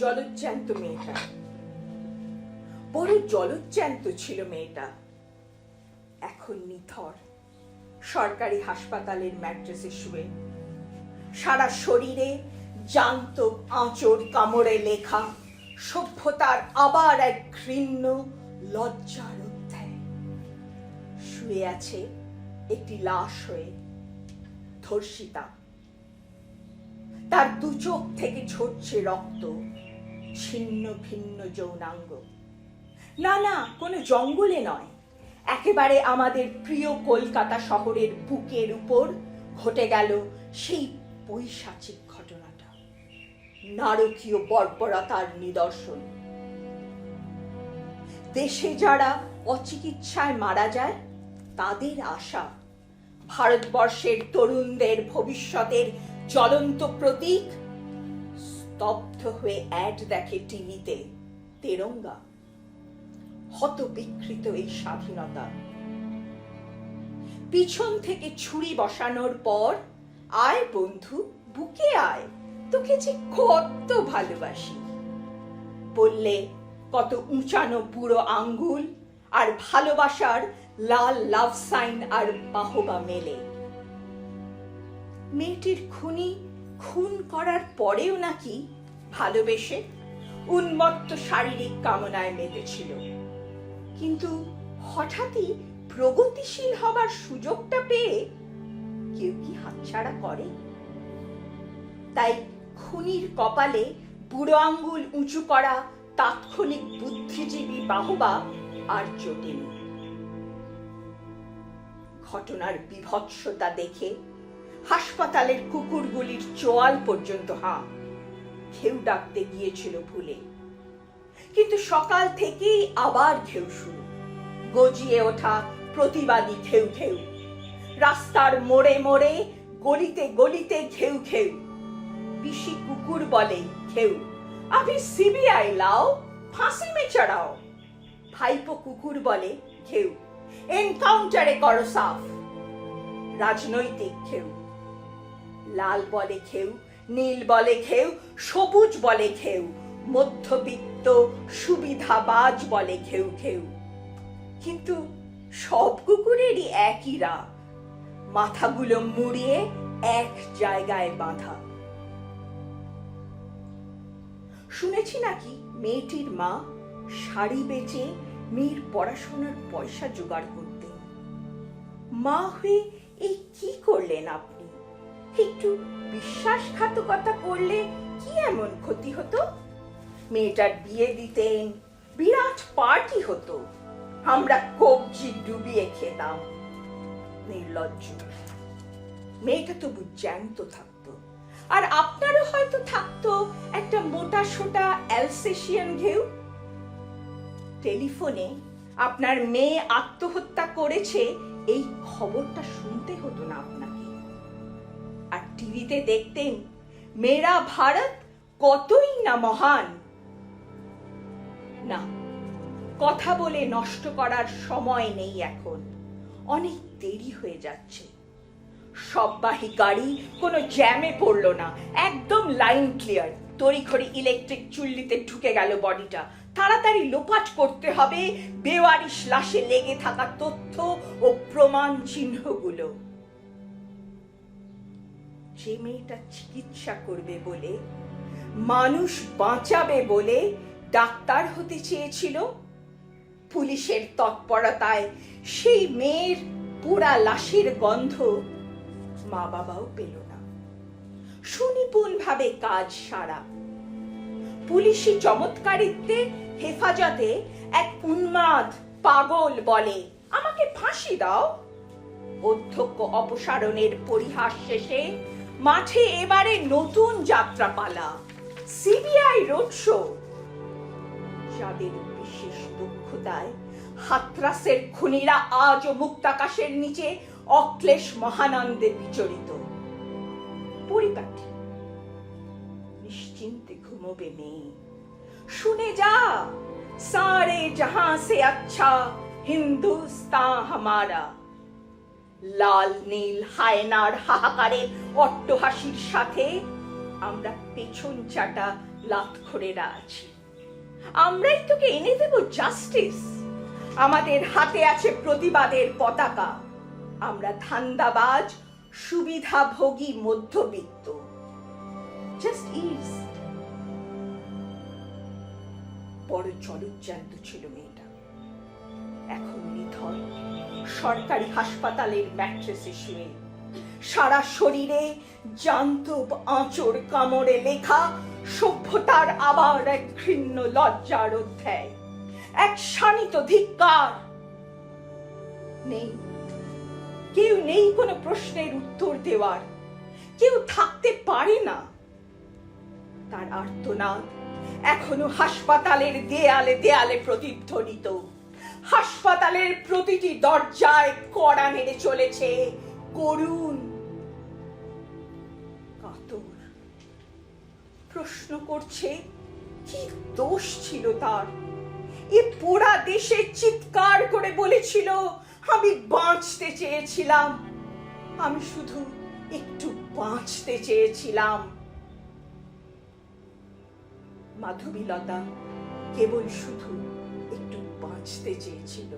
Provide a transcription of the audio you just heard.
জলজ্যান্ত মেয়েটা, বড় জলজ্যান্ত ছিল মেয়েটা। এখন নিথর সরকারি হাসপাতালের ম্যাট্রেসে শুয়ে, সারা শরীরে জ্যান্ত আঁচড় কামড়ে লেখা সভ্যতার আবার এক ঘৃণ্য লজ্জার অধ্যায়। শুয়ে আছে একটি লাশ হয়ে, ধর্ষিতা। তার দু চোখ থেকে ঝরছে রক্ত, ছিন্ন ভিন্ন যৌনাঙ্গ। না না, কোনো জঙ্গলে নয়, একেবারে আমাদের প্রিয় কলকাতা শহরের বুকের উপর ঘটে গেল সেই পৈশাচিক ঘটনাটা, নারকীয় বর্বরতার নিদর্শন। দেশে যারা অচিকিৎসায় মারা যায় তাদের আশা, ভারতবর্ষের তরুণদের ভবিষ্যতের জ্বলন্ত প্রতীক, স্তব্ধ হয়ে অ্যাড দেখে টিভিতে তেরঙ্গা। হত বিকৃত এই স্বাধীনতা। পিছন থেকে ছুরি বসানোর পর, আয় বন্ধু, বুকে আয়, তোকে যে কত ভালোবাসি বললে কত উঁচানো বুড়ো আঙ্গুল আর ভালোবাসার লাল লাভ সাইন আর বাহবা মেলে। মেয়েটির খুনি খুন করার পরেও নাকি ভালোবেসে উন্মত্ত শারীরিক কামনায় মেতেছিল, কিন্তু হঠাৎই প্রগতিশীল হবার সুযোগটা পেয়ে কেউ কি হাতছাড়া করে? তাই খুনির কপালে বুড়ো আঙ্গুল উঁচু করা তাৎক্ষণিক বুদ্ধিজীবী বাহবা আর জোটেনি। ঘটনার বিভৎসতা দেখে হাসপাতালের কুকুরগুলির চোয়াল পর্যন্ত হাঁ, ঘেউ ডাকতে গিয়েছিল ভুলে। কিন্তু সকাল থেকেই আবার ঘেউ শুরু, গজিয়ে ওঠা প্রতিবাদী ঘেউ ঘেউ। রাস্তার মোড়ে মোড়ে, গলিতে গলিতে ঘেউ ঘেউ। পিসি কুকুর বলে ঘেউ, আভি সিবিআই লাও, ফাঁসি মে চড়াও। ভাইপো কুকুর বলে ঘেউ, এনকাউন্টারে করো সাফ। রাজনৈতিক ঘেউ, লাল বলে ঘেউ, নীল বলে ঘেউ, সবুজ বলে ঘেউ, মধ্যবিত্ত সুবিধাবাজ বলে ঘেউ ঘেউ। কিন্তু সব কুকুরেরই একই রাগ, মাথাগুলো মুড়িয়ে এক জায়গায় বাঁধা। শুনেছি নাকি মেয়েটির মা শাড়ি বেচে মেয়ের পড়াশোনার পয়সা জোগাড় করতেন। মা হয়ে এই কি করলেন আপনি? একটু বিশ্বাসঘাতকতা করলে কি এমন ক্ষতি হতো? মেয়েটার বিয়ে দিতেন, বিরাট পার্টি হতো, আমরা কবজি ডুবিয়ে খেতাম। নির্লজ্জ। মেয়েটা তবু জ্যান্ত থাকতো, আর আপনারও হয়তো থাকতো একটা মোটা সোটা অ্যালসেশিয়ান ঘেউ। টেলিফোনে আপনার মেয়ে আত্মহত্যা করেছে এই খবরটা শুনতে হতো না আপনাকে, আর টিভিতে দেখতেন মেরা ভারত কতই না মহান। না, কথা বলে নষ্ট করার সময় নেই এখন, অনেক দেরি হয়ে যাচ্ছে। সববাহী গাড়ি কোনো জ্যামে পড়লো না, একদম লাইন ক্লিয়ার। তড়িঘড়ি ইলেকট্রিক চুল্লিতে ঢুকে গেল বডিটা। তাড়াতাড়ি লোপাট করতে হবে বেওয়ারিশ লাশে লেগে থাকা তথ্য ও প্রমাণ চিহ্নগুলো। যে মেয়েটা চিকিৎসা করবে বলে, মানুষ বাঁচাবে বলে ডাক্তার হতে চেয়েছিল, পুলিশের তৎপরতায় সেই মেয়ের পোড়া লাশের গন্ধ মা বাবাও পেল না। সুনিপুণ ভাবে কাজ সারা। পুলিশি চমৎকারিত্বে হেফাজতে এক উন্মাদ পাগল বলে, আমাকে ফাঁসি দাও। অধ্যক্ষ অপসারণের পরিহাস শেষে মাঠে এবারে নতুন যাত্রাপালা, সিবিআই রোড শো। যাদের বিশেষ দক্ষতায় হাতরাসের খুনিরা আজও মুক্তাকাশের নিচে অক্লেশ মহানন্দে বিচরিত। পরিপাটি নিশ্চিন্তে ঘুমোবে মেয়ে। শুনে যা, সারে জাহাঁ সে আচ্ছা হিন্দুস্তান হামারা। লাল নীল হায়নার হাহাকারের অট্টহাসির সাথে আমরা পেছন চাটা লাতখোরেরা আছি। আমরাই তোকে এনে দেব জাস্টিস। আমাদের হাতে আছে প্রতিবাদের পতাকা। আমরা ধান্দাবাজ, সুবিধাভোগী মধ্যবিত্ত। Just is. বড় জলজ্যান্ত ছিল মেয়েটা। এখন নিথর সরকারি হাসপাতালের ম্যাট্রেসে শুয়ে, সারা শরীরে জান্তব আঁচড় কামড়ে লেখা সভ্যতার আবার এক ঘৃণ্য লজ্জার অধ্যায়, এক শানিত ধিক্কার। নেই, কেউ নেই কোনো প্রশ্নের উত্তর দেওয়ার, কেউ থাকতে পারে না। তার আর্তনাদ এখনো হাসপাতালের দেয়ালে দেয়ালে প্রতিধ্বনিত। হাসপাতালের প্রতিটি দরজায় কড়া নেড়ে চলেছে করুণ, কাতর। প্রশ্ন করছে কি দোষ ছিল তার? এ পোড়া দেশে চিৎকার করে বলেছিল, আমি বাঁচতে চেয়েছিলাম, আমি শুধু একটু বাঁচতে চেয়েছিলাম। মাধবীলতা কেবল শুধু একটু বাঁচতে চেয়েছিল।